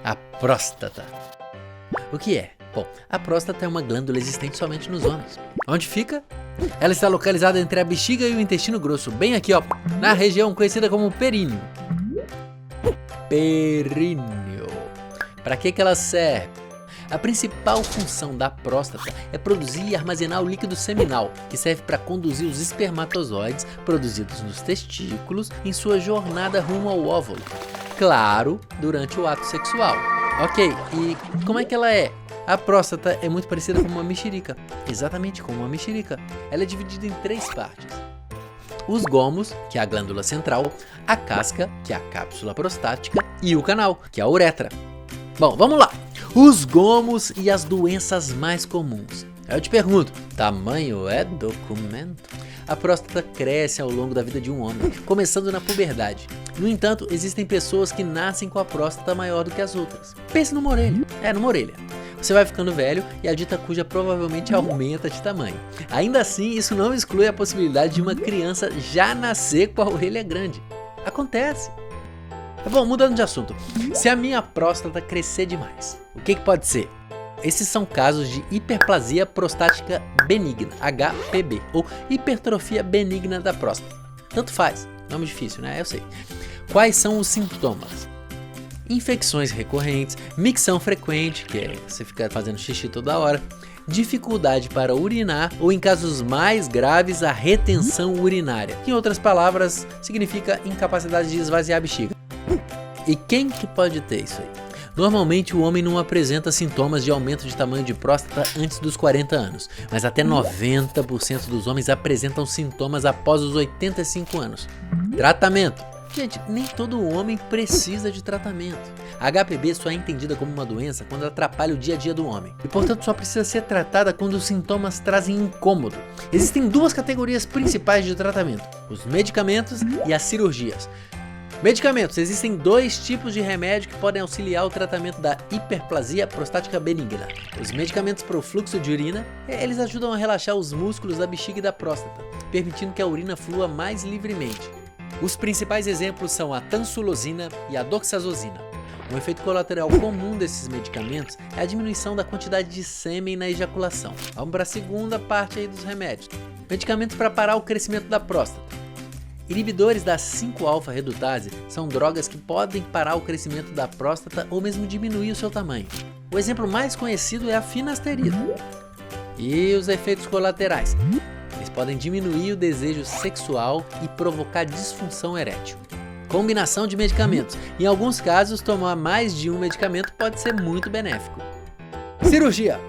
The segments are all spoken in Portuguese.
A próstata. O que é? Bom, a próstata é uma glândula existente somente nos homens. Onde fica? Ela está localizada entre a bexiga e o intestino grosso, bem aqui, ó, na região conhecida como períneo. Períneo. Para que ela serve? A principal função da próstata é produzir e armazenar o líquido seminal, que serve para conduzir os espermatozoides produzidos nos testículos em sua jornada rumo ao óvulo. Claro, durante o ato sexual. Ok, e como é que ela é? A próstata é muito parecida com uma mexerica, exatamente como uma mexerica. Ela é dividida em 3 partes. Os gomos, que é a glândula central, a casca, que é a cápsula prostática, e o canal, que é a uretra. Bom, vamos lá! Os gomos e as doenças mais comuns. Eu te pergunto, tamanho é documento? A próstata cresce ao longo da vida de um homem, começando na puberdade. No entanto, existem pessoas que nascem com a próstata maior do que as outras. Pense numa orelha. Numa orelha. Você vai ficando velho e a dita cuja provavelmente aumenta de tamanho. Ainda assim, isso não exclui a possibilidade de uma criança já nascer com a orelha grande. Acontece. Bom, mudando de assunto. Se a minha próstata crescer demais, o que pode ser? Esses são casos de hiperplasia prostática benigna, HPB, ou hipertrofia benigna da próstata. Tanto faz, nome difícil, né? Eu sei. Quais são os sintomas? Infecções recorrentes, micção frequente, que é você ficar fazendo xixi toda hora, dificuldade para urinar ou, em casos mais graves, a retenção urinária, que em outras palavras significa incapacidade de esvaziar a bexiga. E quem que pode ter isso aí? Normalmente o homem não apresenta sintomas de aumento de tamanho de próstata antes dos 40 anos, mas até 90% dos homens apresentam sintomas após os 85 anos. Tratamento. Gente, nem todo homem precisa de tratamento. A HPB só é entendida como uma doença quando atrapalha o dia a dia do homem e, portanto, só precisa ser tratada quando os sintomas trazem incômodo. Existem 2 categorias principais de tratamento: os medicamentos e as cirurgias. Medicamentos. Existem 2 tipos de remédio que podem auxiliar o tratamento da hiperplasia prostática benigna. Os medicamentos para o fluxo de urina, eles ajudam a relaxar os músculos da bexiga e da próstata, permitindo que a urina flua mais livremente. Os principais exemplos são a tansulosina e a doxazosina. Um efeito colateral comum desses medicamentos é a diminuição da quantidade de sêmen na ejaculação. Vamos para a segunda parte aí dos remédios. Medicamentos para parar o crescimento da próstata. Inibidores da 5-alfa-redutase são drogas que podem parar o crescimento da próstata ou mesmo diminuir o seu tamanho. O exemplo mais conhecido é a finasterida. E os efeitos colaterais? Eles podem diminuir o desejo sexual e provocar disfunção erétil. Combinação de medicamentos. Em alguns casos, tomar mais de um medicamento pode ser muito benéfico. Cirurgia.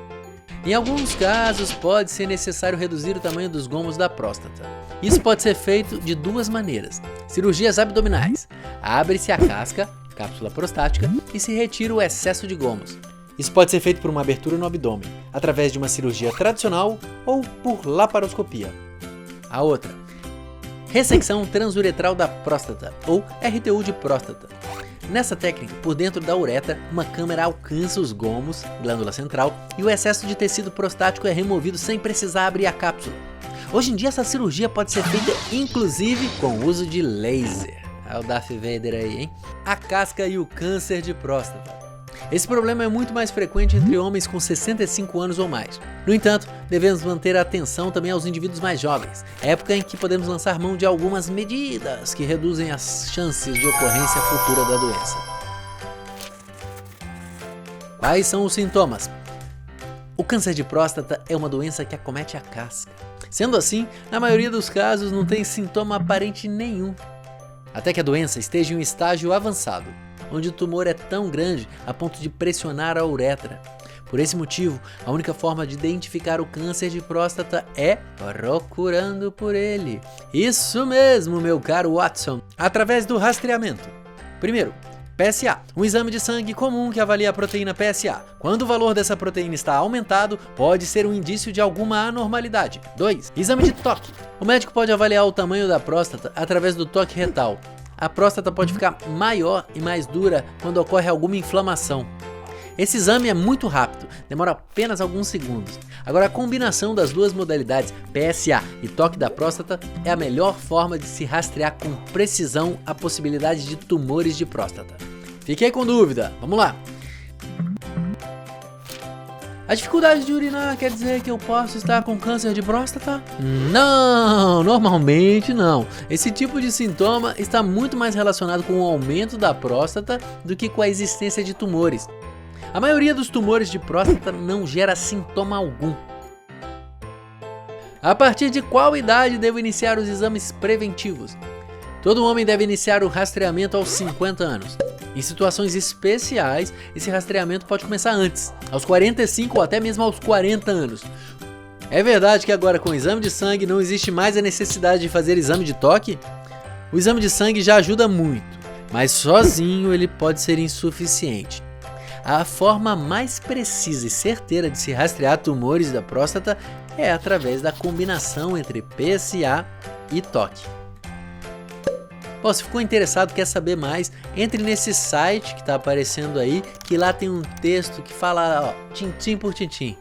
Em alguns casos, pode ser necessário reduzir o tamanho dos gomos da próstata. Isso pode ser feito de 2 maneiras. Cirurgias abdominais. Abre-se a casca, cápsula prostática, e se retira o excesso de gomos. Isso pode ser feito por uma abertura no abdômen, através de uma cirurgia tradicional ou por laparoscopia. A outra, ressecção transuretral da próstata, ou RTU de próstata. Nessa técnica, por dentro da uretra, uma câmera alcança os gomos, glândula central, e o excesso de tecido prostático é removido sem precisar abrir a cápsula. Hoje em dia, essa cirurgia pode ser feita inclusive com o uso de laser. É o Darth Vader aí, hein? A casca e o câncer de próstata. Esse problema é muito mais frequente entre homens com 65 anos ou mais. No entanto, devemos manter a atenção também aos indivíduos mais jovens, época em que podemos lançar mão de algumas medidas que reduzem as chances de ocorrência futura da doença. Quais são os sintomas? O câncer de próstata é uma doença que acomete a casca. Sendo assim, na maioria dos casos não tem sintoma aparente nenhum, até que a doença esteja em um estágio avançado, onde o tumor é tão grande a ponto de pressionar a uretra. Por esse motivo, a única forma de identificar o câncer de próstata é procurando por ele. Isso mesmo, meu caro Watson, através do rastreamento. Primeiro, PSA, um exame de sangue comum que avalia a proteína PSA. Quando o valor dessa proteína está aumentado, pode ser um indício de alguma anormalidade. 2. Exame de toque. O médico pode avaliar o tamanho da próstata através do toque retal. A próstata pode ficar maior e mais dura quando ocorre alguma inflamação. Esse exame é muito rápido, demora apenas alguns segundos. Agora, a combinação das 2 modalidades, PSA e toque da próstata, é a melhor forma de se rastrear com precisão a possibilidade de tumores de próstata. Fiquei com dúvida, vamos lá! A dificuldade de urinar quer dizer que eu posso estar com câncer de próstata? Não, normalmente não. Esse tipo de sintoma está muito mais relacionado com o aumento da próstata do que com a existência de tumores. A maioria dos tumores de próstata não gera sintoma algum. A partir de qual idade devo iniciar os exames preventivos? Todo homem deve iniciar o rastreamento aos 50 anos. Em situações especiais, esse rastreamento pode começar antes, aos 45 ou até mesmo aos 40 anos. É verdade que agora com o exame de sangue não existe mais a necessidade de fazer exame de toque? O exame de sangue já ajuda muito, mas sozinho ele pode ser insuficiente. A forma mais precisa e certeira de se rastrear tumores da próstata é através da combinação entre PSA e toque. Pô, se ficou interessado, quer saber mais, entre nesse site que está aparecendo aí, que lá tem um texto que fala, ó, tintim por tintim.